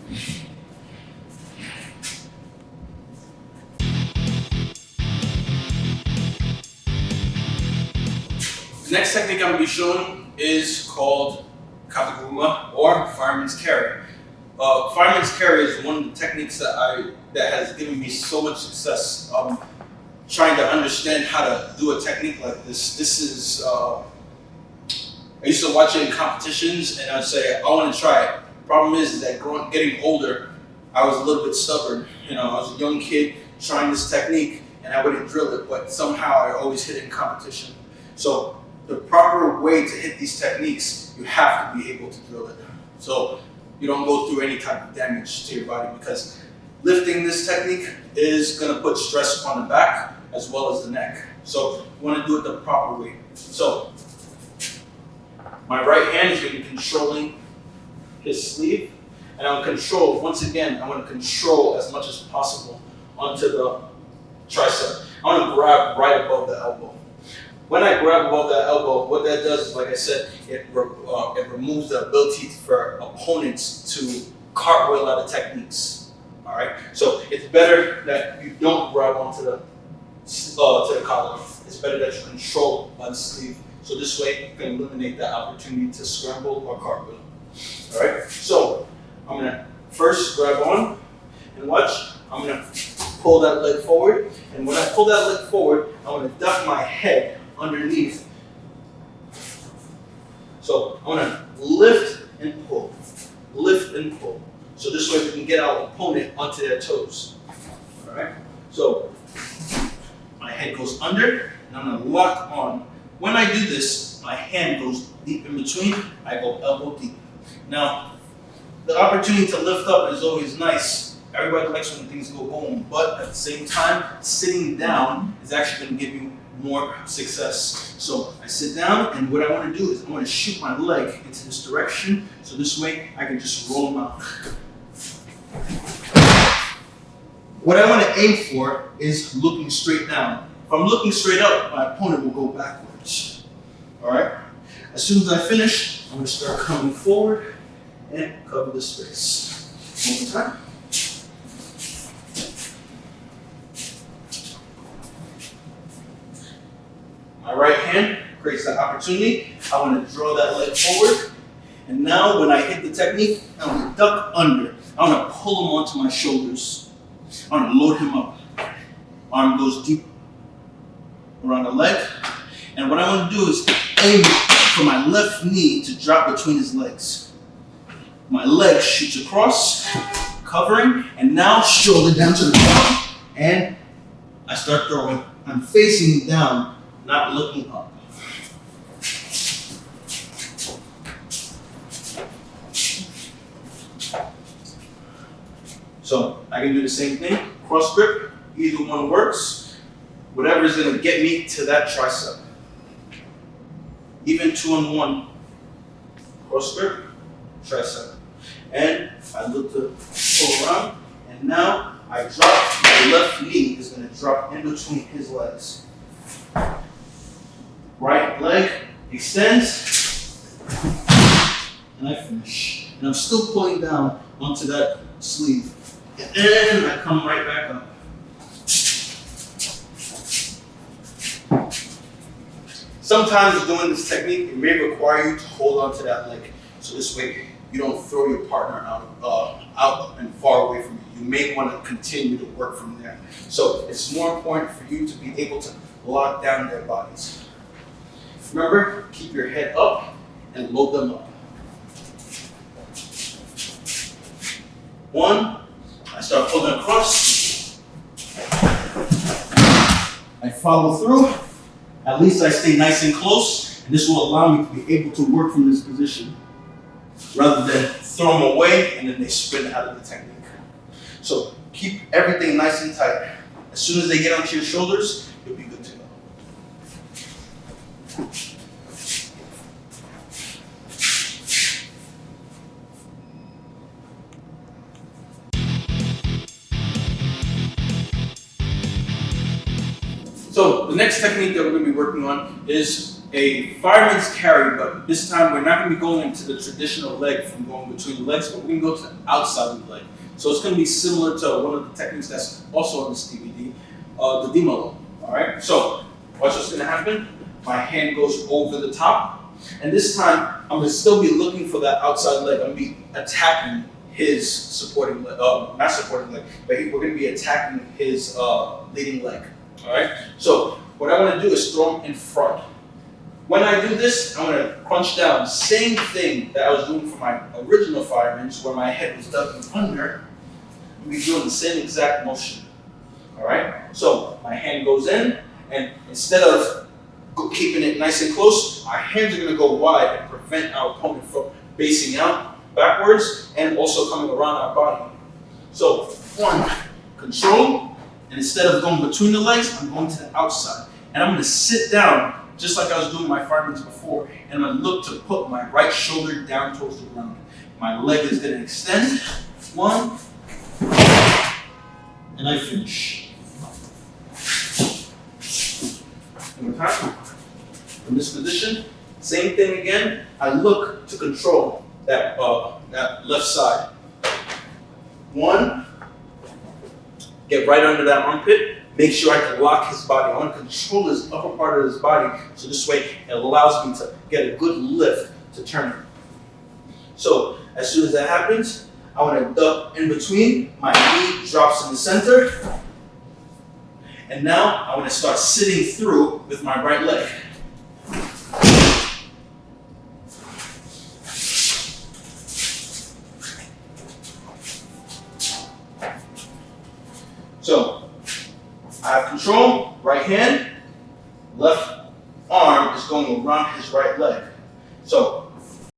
The next technique I'm going to be showing is called kataguma or fireman's carry. Fireman's carry is one of the techniques that has given me so much success. Trying to understand how to do a technique like this. This is I used to watch it in competitions, and I'd say I want to try it. Problem is that getting older, I was a little bit stubborn. I was a young kid trying this technique, and I wouldn't drill it, but somehow I always hit it in competition. So the proper way to hit these techniques, you have to be able to drill it. So you don't go through any type of damage to your body, because lifting this technique is going to put stress on the back as well as the neck. So you want to do it the proper way. So my right hand is going to be controlling his sleeve, and I'll control, once again, I want to control as much as possible onto the tricep. I want to grab right above the elbow. When I grab above that elbow, what that does is, like I said, it removes the ability for opponents to cartwheel out of techniques. All right, so it's better that you don't grab onto the collar. It's better that you control by the sleeve. So this way, you can eliminate that opportunity to scramble or cartwheel. All right, so I'm gonna first grab on and watch. I'm gonna pull that leg forward, and when I pull that leg forward, I'm gonna duck my head underneath. So I'm gonna lift and pull, lift and pull. So this way we can get our opponent onto their toes. All right, so my head goes under, and I'm gonna lock on. When I do this, my hand goes deep in between, I go elbow deep. Now, the opportunity to lift up is always nice. Everybody likes when things go boom, but at the same time, sitting down is actually going to give you more success. So I sit down, and what I want to do is I want to shoot my leg into this direction, so this way I can just roll them out. What I want to aim for is looking straight down. If I'm looking straight up, my opponent will go backwards. All right? As soon as I finish, I'm going to start coming forward and cover the space. One more time. My right hand creates that opportunity. I want to draw that leg forward. And now when I hit the technique, I'm going to duck under. I want to pull him onto my shoulders. I want to load him up. Arm goes deep around the leg. And what I want to do is aim for my left knee to drop between his legs. My leg shoots across, covering, and now shoulder down to the ground. And I start throwing. I'm facing down, not looking up. So I can do the same thing, cross grip, either one works. Whatever is going to get me to that tricep. Even 2-on-1, cross grip, tricep. And I look to pull around, and now I drop, my left knee is going to drop in between his legs. Right leg extends, and I finish. And I'm still pulling down onto that sleeve. And then I come right back up. Sometimes doing this technique, it may require you to hold on to that leg. So this way, you don't throw your partner out and far away from you. You may want to continue to work from there. So it's more important for you to be able to lock down their bodies. Remember, keep your head up and load them up. 1, I start pulling across. I follow through. At least I stay nice and close, and this will allow me to be able to work from this position rather than throw them away and then they sprint out of the technique. So keep everything nice and tight. As soon as they get onto your shoulders, you'll be good to go. So the next technique that we're going to be working on is a fireman's carry, but this time we're not going to be going into the traditional leg from going between the legs, but we're going to go to the outside of the leg. So it's going to be similar to one of the techniques that's also on this DVD, the Dimalo. All right. So watch what's going to happen. My hand goes over the top, and this time I'm going to still be looking for that outside leg. I'm going to be attacking his supporting leg, not supporting leg, but we're going to be attacking his leading leg. All right. So what I want to do is throw him in front. When I do this, I'm going to crunch down. Same thing that I was doing for my original fireman's, where my head was ducking under. We'll be doing the same exact motion. All right. So my hand goes in, and instead of keeping it nice and close, our hands are going to go wide and prevent our opponent from basing out backwards and also coming around our body. So one, control, and instead of going between the legs, I'm going to the outside. And I'm going to sit down just like I was doing my fireman's before. And I'm going to look to put my right shoulder down towards the ground. My leg is going to extend. One, and I finish. One more time. From this position, same thing again. I look to control that left side. One, get right under that armpit. Make sure I can lock his body. I want to control his upper part of his body, so this way it allows me to get a good lift to turn him. So as soon as that happens, I want to duck in between. My knee drops in the center. And now I want to start sitting through with my right leg. So I have control, right hand, left arm is going around his right leg. So